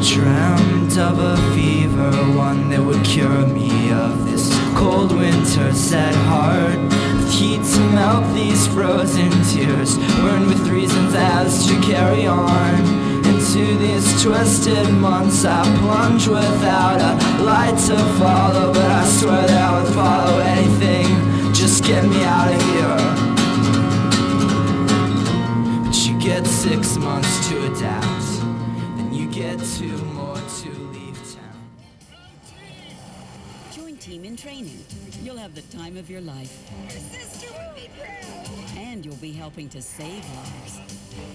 dreamt of a fever, one that would cure me of this cold winter sad heart. With heat to melt these frozen tears, burned with reasons as to carry on. Into these twisted months I plunge without a light to follow, but I swear that I would follow anything, just get me out of here. But you get 6 months to adapt, then you get 2 more to leave town. Join Team in Training. You'll have the time of your life. Your sister will be proud. And you'll be helping to save lives.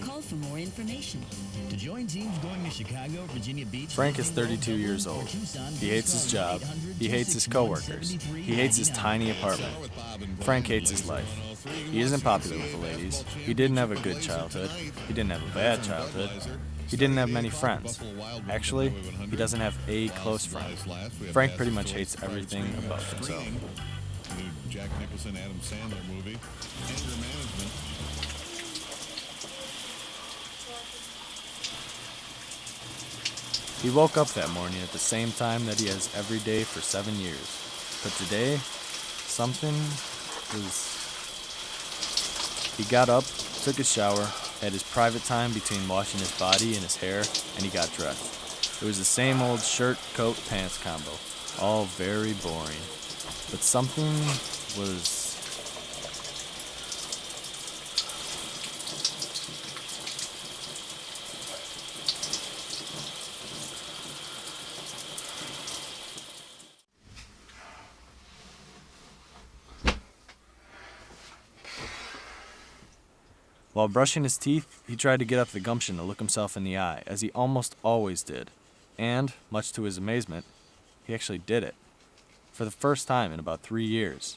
Call for more information. To join teams going to Chicago, Virginia Beach... Frank is 32 years old. He hates his job. He hates his coworkers. He hates his tiny apartment. Frank hates his life. He isn't popular with the ladies. He didn't have a good childhood. He didn't have a bad childhood. He didn't have many friends. Actually, he doesn't have a close friend. Frank pretty much hates everything about himself. New Jack Nicholson, Adam Sandler movie. Anger management. He woke up that morning at the same time that he has every day for 7 years. But today, something was... He got up, took a shower, had his private time between washing his body and his hair, and he got dressed. It was the same old shirt, coat, pants combo. All very boring. But something was... While brushing his teeth, he tried to get up the gumption to look himself in the eye, as he almost always did. And, much to his amazement, he actually did it. For the first time in about 3 years.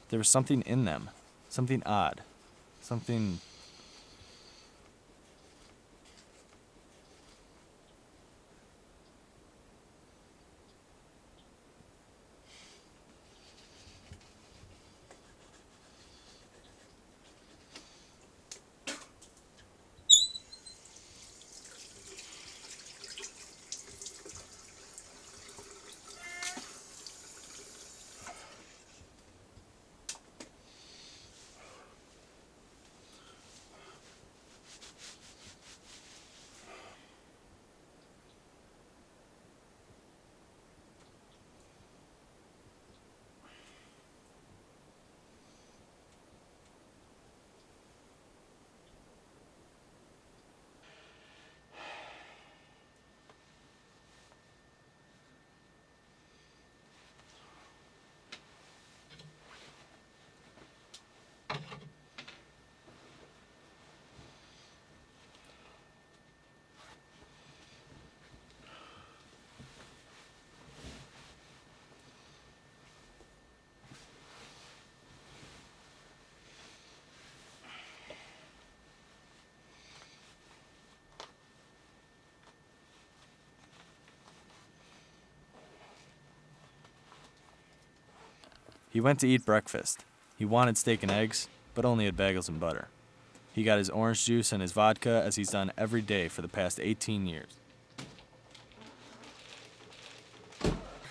There was something in them. Something odd. Something... He went to eat breakfast. He wanted steak and eggs, but only had bagels and butter. He got his orange juice and his vodka as he's done every day for the past 18 years.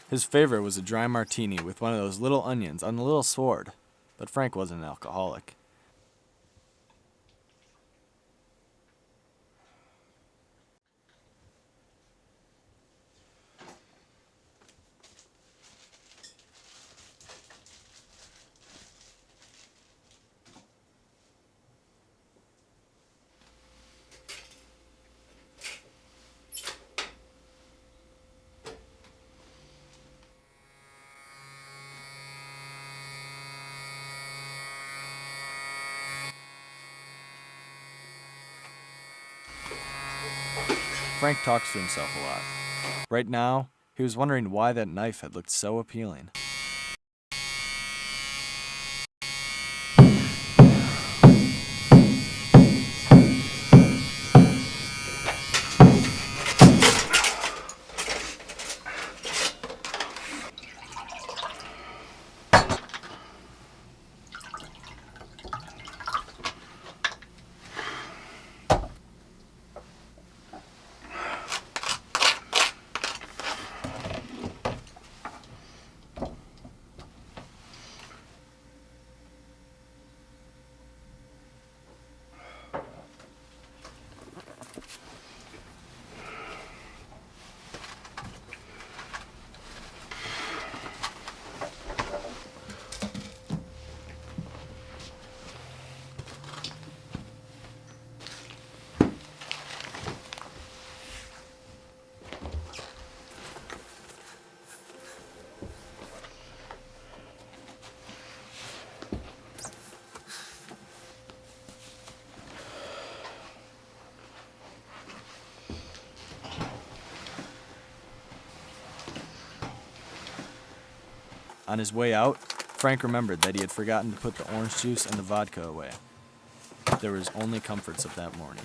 His favorite was a dry martini with one of those little onions on the little sword, but Frank wasn't an alcoholic. Frank talks to himself a lot. Right now, he was wondering why that knife had looked so appealing. On his way out, Frank remembered that he had forgotten to put the orange juice and the vodka away. There was only comforts of that morning.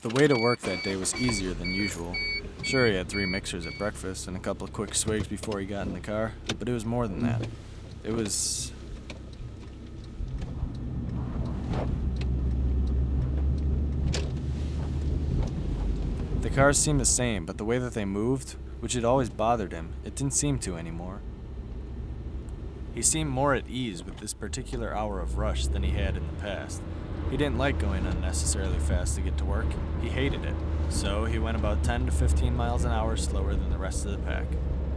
The way to work that day was easier than usual. Sure, he had 3 mixers at breakfast and a couple of quick swigs before he got in the car, but it was more than that. It was... The cars seemed the same, but the way that they moved, which had always bothered him, it didn't seem to anymore. He seemed more at ease with this particular hour of rush than he had in the past. He didn't like going unnecessarily fast to get to work. He hated it. So he went about 10 to 15 miles an hour slower than the rest of the pack.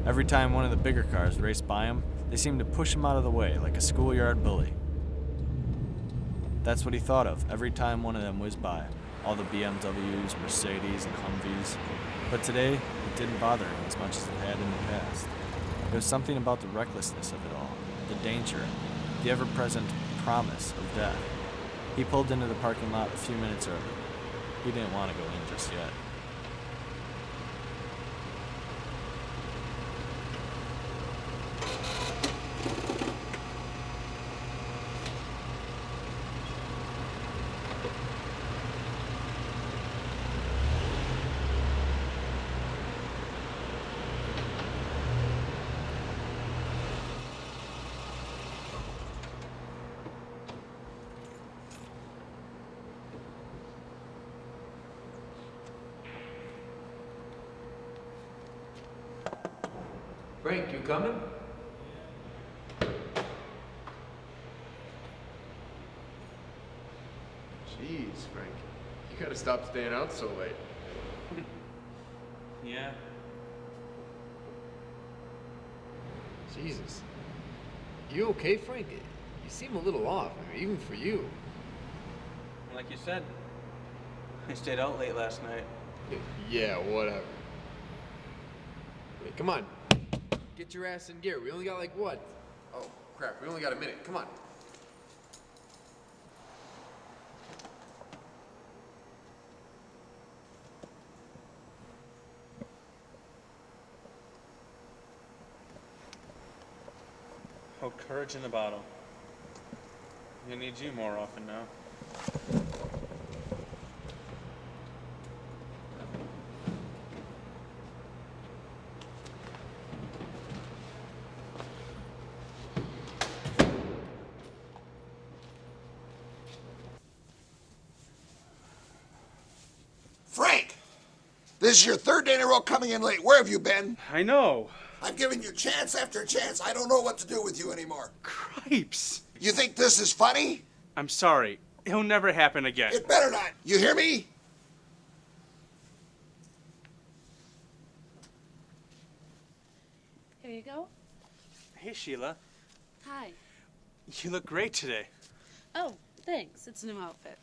Every time one of the bigger cars raced by him, they seemed to push him out of the way like a schoolyard bully. That's what he thought of every time one of them whizzed by. All the BMWs, Mercedes, and Humvees. But today, it didn't bother him as much as it had in the past. There was something about the recklessness of it all, the danger, the ever-present promise of death. He pulled into the parking lot a few minutes early. He didn't want to go in just yet. Frank, you coming? Jeez, Frank. You gotta stop staying out so late. Yeah. Jesus. You okay, Frank? You seem a little off, I mean, even for you. Like you said, I stayed out late last night. Yeah, whatever. Wait, come on. Get your ass in gear. We only got like what? Oh, crap. We only got a minute. Come on. Oh, courage in the bottle. I need you more often now. Frank! This is your 3rd day in a row coming in late. Where have you been? I know. I've given you chance after chance. I don't know what to do with you anymore. Cripes. You think this is funny? I'm sorry. It'll never happen again. It better not. You hear me? Here you go. Hey, Sheila. Hi. You look great today. Oh, thanks. It's a new outfit.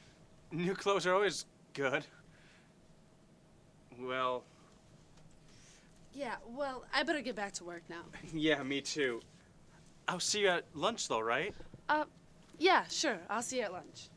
New clothes are always good. Well, Yeah, well, I better get back to work now. yeah, me too. I'll see you at lunch, though, right? Yeah, sure. I'll see you at lunch.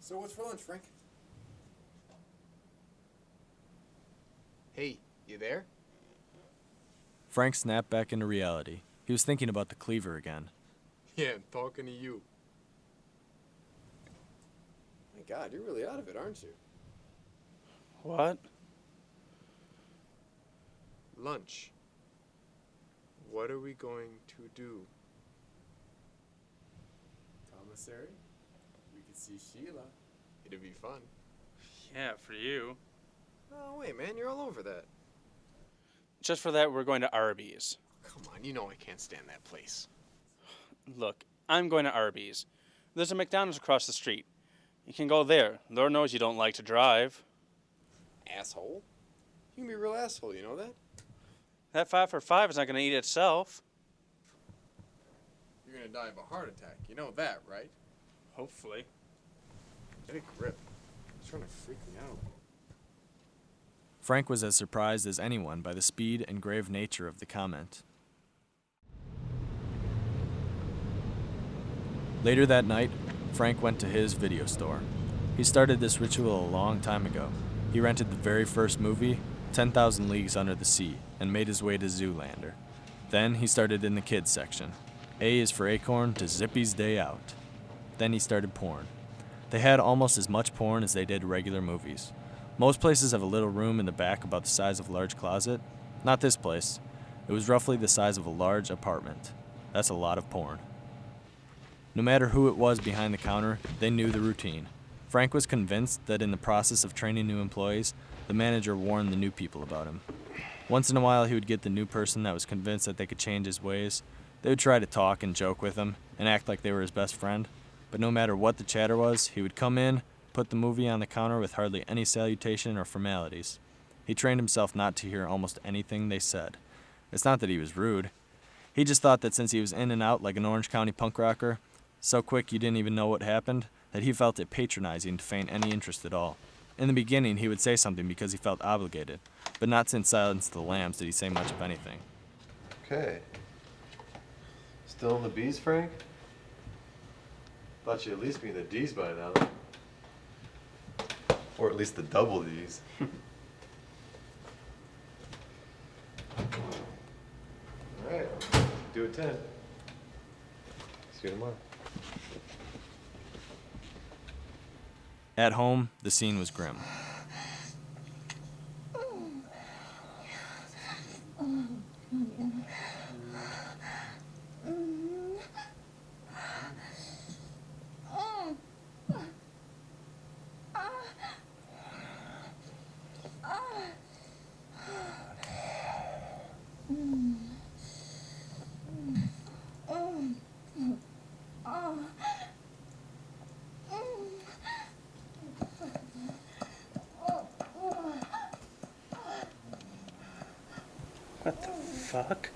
So what's for lunch, Frank? Hey, you there? Frank snapped back into reality. He was thinking about the cleaver again. Yeah, I'm talking to you. My God, you're really out of it, aren't you? What? Lunch. What are we going to do? Commissary? We could see Sheila. It'd be fun. Yeah, for you. Oh, wait, man, you're all over that. Just for that, we're going to Arby's. Come on, you know I can't stand that place. Look, I'm going to Arby's. There's a McDonald's across the street. You can go there. Lord knows you don't like to drive. Asshole? You can be a real asshole, you know that? That 5 for 5 is not going to eat itself. You're gonna die of a heart attack. You know that, right? Hopefully. Get a grip. It's trying to freak me out. Frank was as surprised as anyone by the speed and grave nature of the comment. Later that night, Frank went to his video store. He started this ritual a long time ago. He rented the very first movie, 10,000 Leagues Under the Sea, and made his way to Zoolander. Then he started in the kids section. A is for Acorn to Zippy's Day Out. Then he started porn. They had almost as much porn as they did regular movies. Most places have a little room in the back about the size of a large closet. Not this place. It was roughly the size of a large apartment. That's a lot of porn. No matter who it was behind the counter, they knew the routine. Frank was convinced that in the process of training new employees, the manager warned the new people about him. Once in a while, he would get the new person that was convinced that they could change his ways. They would try to talk and joke with him and act like they were his best friend. But no matter what the chatter was, he would come in, put the movie on the counter with hardly any salutation or formalities. He trained himself not to hear almost anything they said. It's not that he was rude. He just thought that since he was in and out like an Orange County punk rocker, so quick you didn't even know what happened, that he felt it patronizing to feign any interest at all. In the beginning, he would say something because he felt obligated, but not since Silence of the Lambs did he say much of anything. Okay. Still in the B's, Frank? Thought you'd at least be in the D's by now. Or at least the double D's. Alright, do it 10. See you tomorrow. At home, the scene was grim. What the fuck?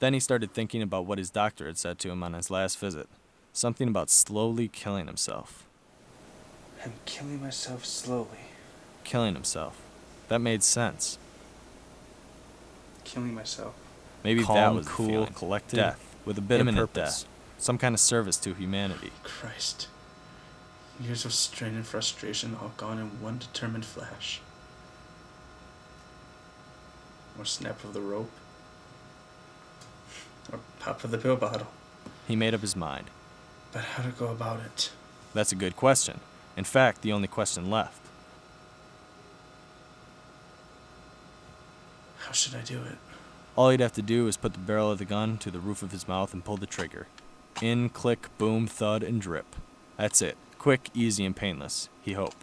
Then he started thinking about what his doctor had said to him on his last visit. Something about slowly killing himself. I'm killing myself slowly. Killing himself. That made sense. Killing myself. Maybe Calm, that was the cool, feeling. collected, Death, with a bit of imminent purpose. death. Some kind of service to humanity. Christ. Years of strain and frustration all gone in one determined flash. Or snap of the rope. Or pop of the pill bottle. He made up his mind. But how to go about it? That's a good question. In fact, the only question left. How should I do it? All he'd have to do is put the barrel of the gun to the roof of his mouth and pull the trigger. In, click, boom, thud, and drip. That's it. Quick, easy, and painless, he hoped.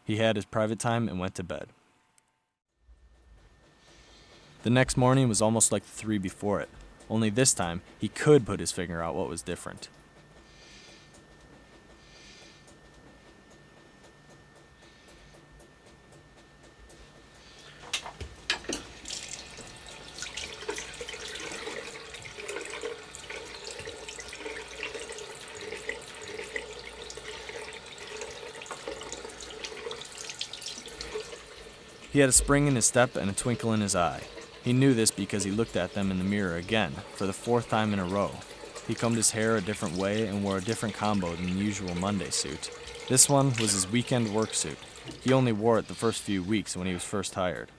He had his private time and went to bed. The next morning was almost like the 3 before it, only this time he could put his finger out what was different. He had a spring in his step and a twinkle in his eye. He knew this because he looked at them in the mirror again, for the 4th time in a row. He combed his hair a different way and wore a different combo than the usual Monday suit. This one was his weekend work suit. He only wore it the first few weeks when he was first hired.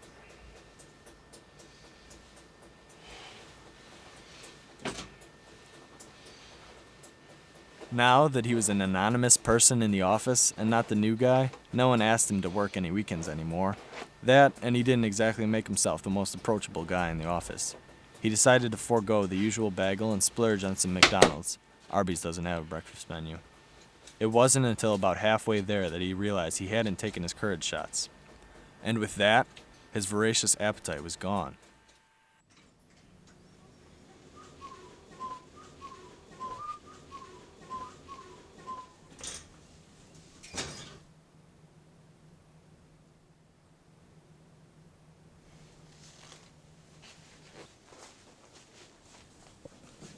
Now that he was an anonymous person in the office and not the new guy, no one asked him to work any weekends anymore. That, and he didn't exactly make himself the most approachable guy in the office. He decided to forego the usual bagel and splurge on some McDonald's. Arby's doesn't have a breakfast menu. It wasn't until about halfway there that he realized he hadn't taken his courage shots. And with that, his voracious appetite was gone.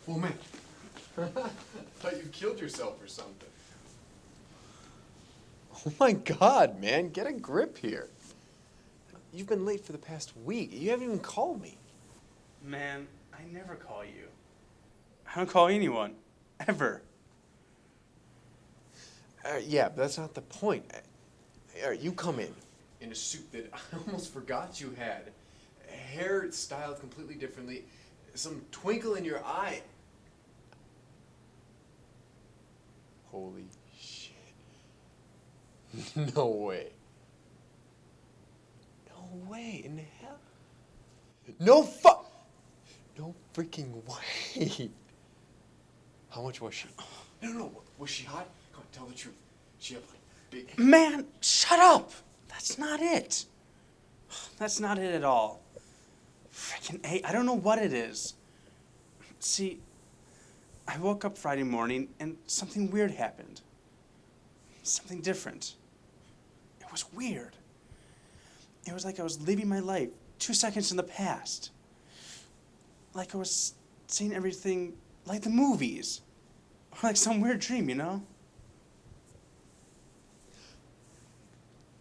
Oh, man. Thought you killed yourself or something. Oh, my God, man. Get a grip here. You've been late for the past week. You haven't even called me. Man, I never call you. I don't call anyone. Ever. Yeah, but that's not the point. You come in a suit that I almost forgot you had. Hair styled completely differently. Some twinkle in your eye. Holy shit. No way. No way in hell. No freaking way. How much was she? No. Was she hot? Come on, tell the truth. She had like big... Man, shut up! That's not it. That's not it at all. Freaking A, I don't know what it is. See, I woke up Friday morning and something weird happened. Something different. It was weird. It was like I was living my life 2 seconds in the past. Like I was seeing everything like the movies. Or like some weird dream, you know?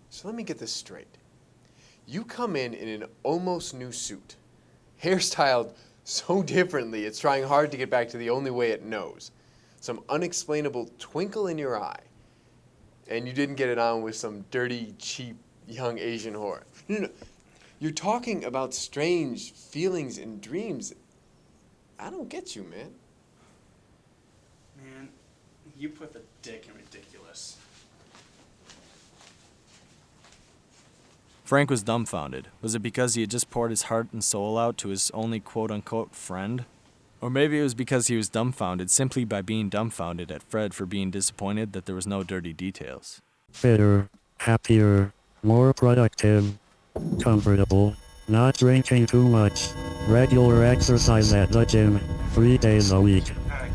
So let me get this straight. You come in an almost new suit, hairstyled so differently it's trying hard to get back to the only way it knows. Some unexplainable twinkle in your eye. And you didn't get it on with some dirty, cheap, young Asian whore. No. You're talking about strange feelings and dreams. I don't get you, man. Man, you put the dick in ridiculous. Frank was dumbfounded. Was it because he had just poured his heart and soul out to his only quote-unquote friend? Or maybe it was because he was dumbfounded simply by being dumbfounded at Fred for being disappointed that there was no dirty details. Fitter, happier, more productive, comfortable, not drinking too much, regular exercise at the gym, 3 days a week,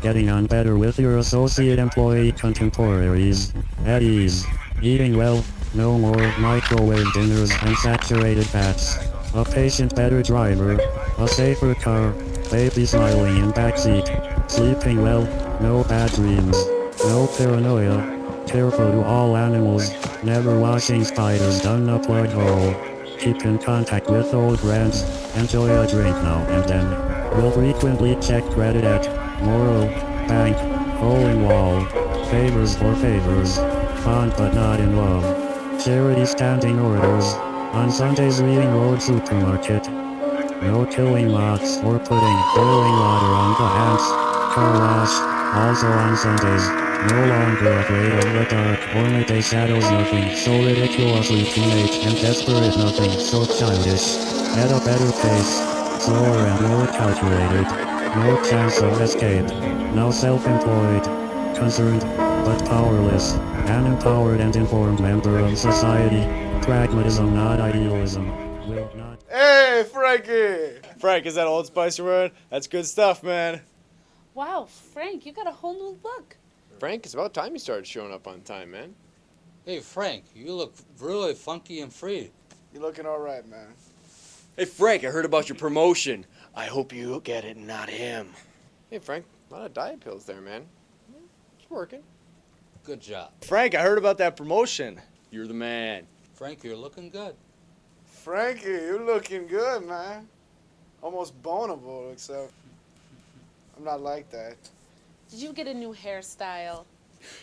getting on better with your associate employee contemporaries, at ease, eating well, no more microwave dinners and saturated fats, a patient better driver, a safer car, baby smiling in backseat, sleeping well, no bad dreams, no paranoia, careful to all animals, never watching spiders down a plug hole. keep in contact with old friends, enjoy a drink now and then. Will frequently check credit at Morrow, Bank, Hole-in-Wall, favors for favors, fond but not in love. Charity standing orders, on Sundays reading Road Supermarket. No killing moths or putting boiling water on the hands. Car wash, also on Sundays. No longer afraid of the dark or midday shadows, nothing so ridiculously teenage and desperate, nothing so childish. At a better pace, slower and more calculated. No chance of escape. Now self-employed, concerned, but powerless. An empowered and informed member of society. Pragmatism, not idealism. Will not. Hey, Frankie! Frank, is that Old Spice you're wearing? That's good stuff, man. Wow, Frank, you got a whole new look. Frank, it's about time you started showing up on time, man. Hey, Frank, you look really funky and free. You looking all right, man. Hey, Frank, I heard about your promotion. I hope you get it, not him. Hey, Frank, a lot of diet pills there, man. It's working. Good job. Frank, I heard about that promotion. You're the man. Frank, you're looking good. Frankie, you looking good, man. Almost bonable, except I'm not like that. Did you get a new hairstyle?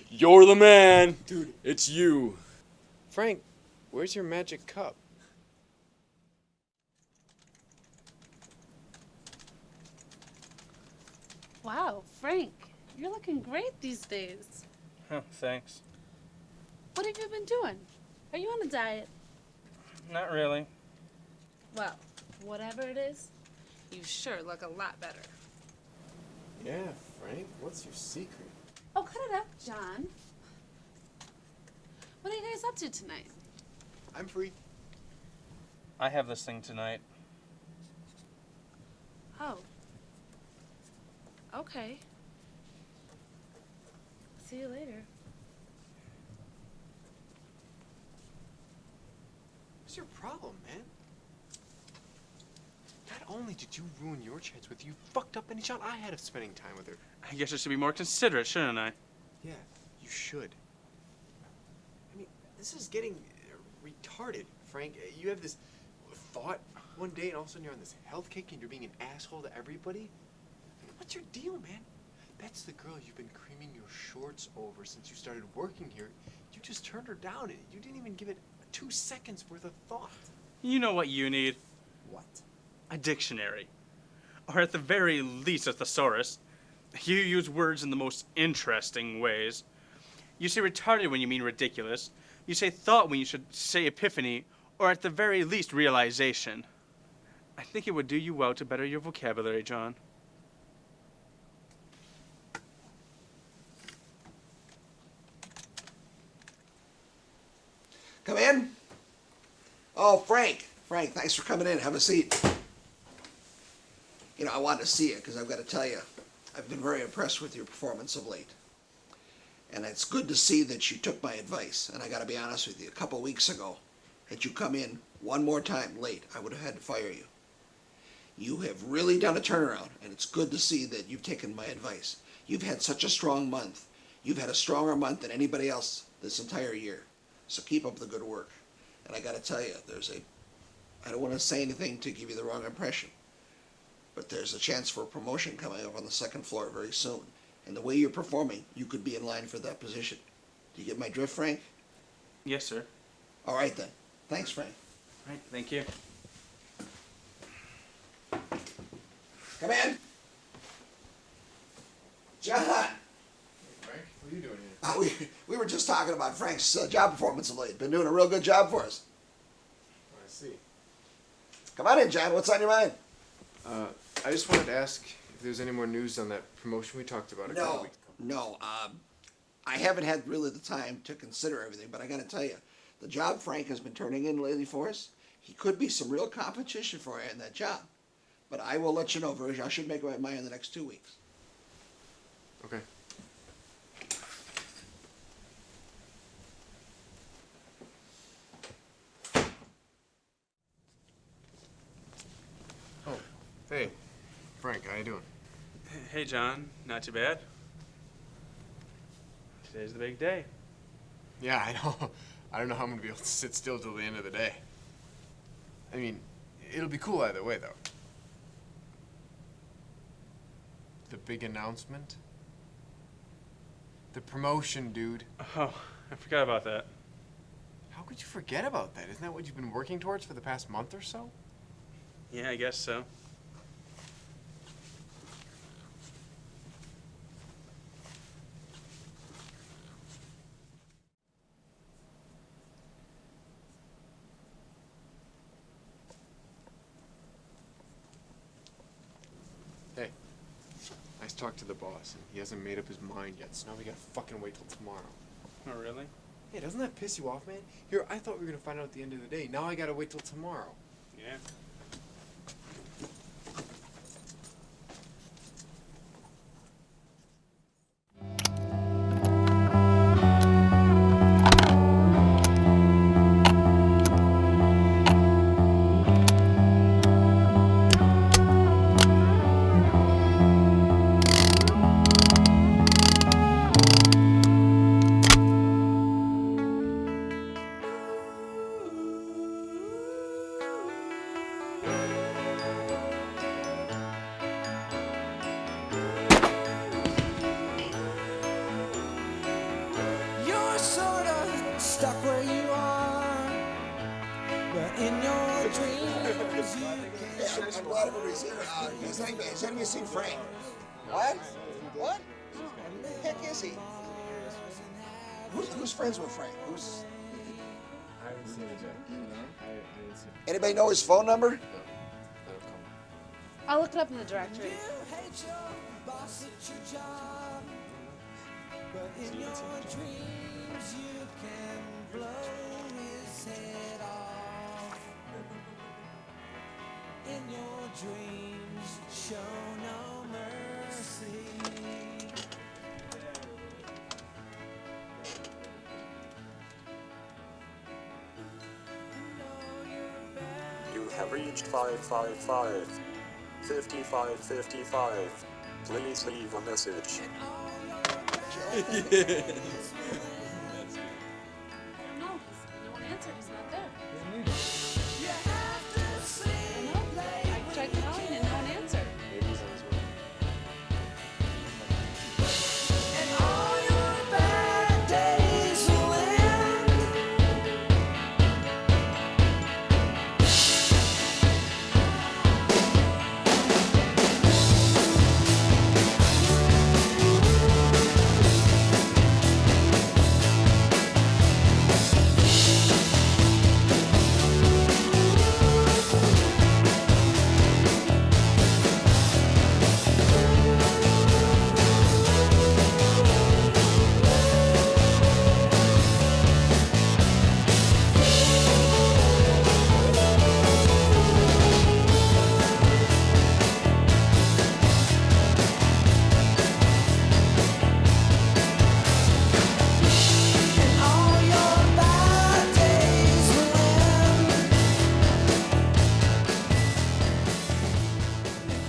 You're the man. Dude, it's you. Frank, where's your magic cup? Wow, Frank, you're looking great these days. Huh, thanks. What have you been doing? Are you on a diet? Not really. Well, whatever it is, you sure look a lot better. Yeah, Frank, what's your secret? Oh, cut it up, John. What are you guys up to tonight? I'm free. I have this thing tonight. Oh. Okay. See you later. What's your problem, man? Not only did you ruin your chance with you, fucked up any shot I had of spending time with her. I guess I should be more considerate, shouldn't I? Yeah, you should. I mean, this is getting retarded, Frank. You have this thought one day, and all of a sudden you're on this health kick, and you're being an asshole to everybody. What's your deal, man? That's the girl you've been creaming your shorts over since you started working here. You just turned her down, and you didn't even give it 2 seconds worth of thought. You know what you need? What? A dictionary. Or at the very least, a thesaurus. You use words in the most interesting ways. You say retarded when you mean ridiculous. You say thought when you should say epiphany, or at the very least, realization. I think it would do you well to better your vocabulary, John. Come in. Oh, Frank. Frank, thanks for coming in. Have a seat. You know, I wanted to see you because I've got to tell you, I've been very impressed with your performance of late. And it's good to see that you took my advice. And I got to be honest with you, a couple weeks ago, had you come in one more time late, I would have had to fire you. You have really done a turnaround, and it's good to see that you've taken my advice. You've had such a strong month. You've had a stronger month than anybody else this entire year. So keep up the good work. And I got to tell you, I don't want to say anything to give you the wrong impression, but there's a chance for a promotion coming up on the second floor very soon. And the way you're performing, you could be in line for that position. Do you get my drift, Frank? Yes, sir. All right, then. Thanks, Frank. All right, thank you. Come in. John. Hey, Frank, what are you doing here? We were just talking about Frank's job performance of late. Been doing a real good job for us. I see. Come on in, John. What's on your mind? I just wanted to ask if there's any more news on that promotion we talked about a couple weeks ago. No. I haven't had really the time to consider everything, but I got to tell you, the job Frank has been turning in lately for us, he could be some real competition for you in that job. But I will let you know, Virg. I should make my mind in the next 2 weeks. Okay. Oh, hey, Frank, how you doing? Hey, John. Not too bad. Today's the big day. Yeah, I know. I don't know how I'm gonna be able to sit still till the end of the day. I mean, it'll be cool either way, though. The big announcement? The promotion, dude. Oh, I forgot about that. How could you forget about that? Isn't that what you've been working towards for the past month or so? Yeah, I guess so. Hey, I just talked to the boss, and he hasn't made up his mind yet, so now we gotta fucking wait till tomorrow. Oh, really? Hey, doesn't that piss you off, man? Here, I thought we were gonna find out at the end of the day. Now I gotta wait till tomorrow. Yeah. You're sort of stuck where you are, but in your dreams you Yeah, I'm glad everybody's here. Has anybody seen Frank? What? What? The heck is he? Who's friends with Frank? Who's? I haven't seen it yet. I didn't see it. Anybody know his phone number? I'll look it up in the directory. hate your boss at your job, but in your dreams you can blow his head off. In your dreams, show no mercy. You have reached 555 5555. Please leave a message. Yeah.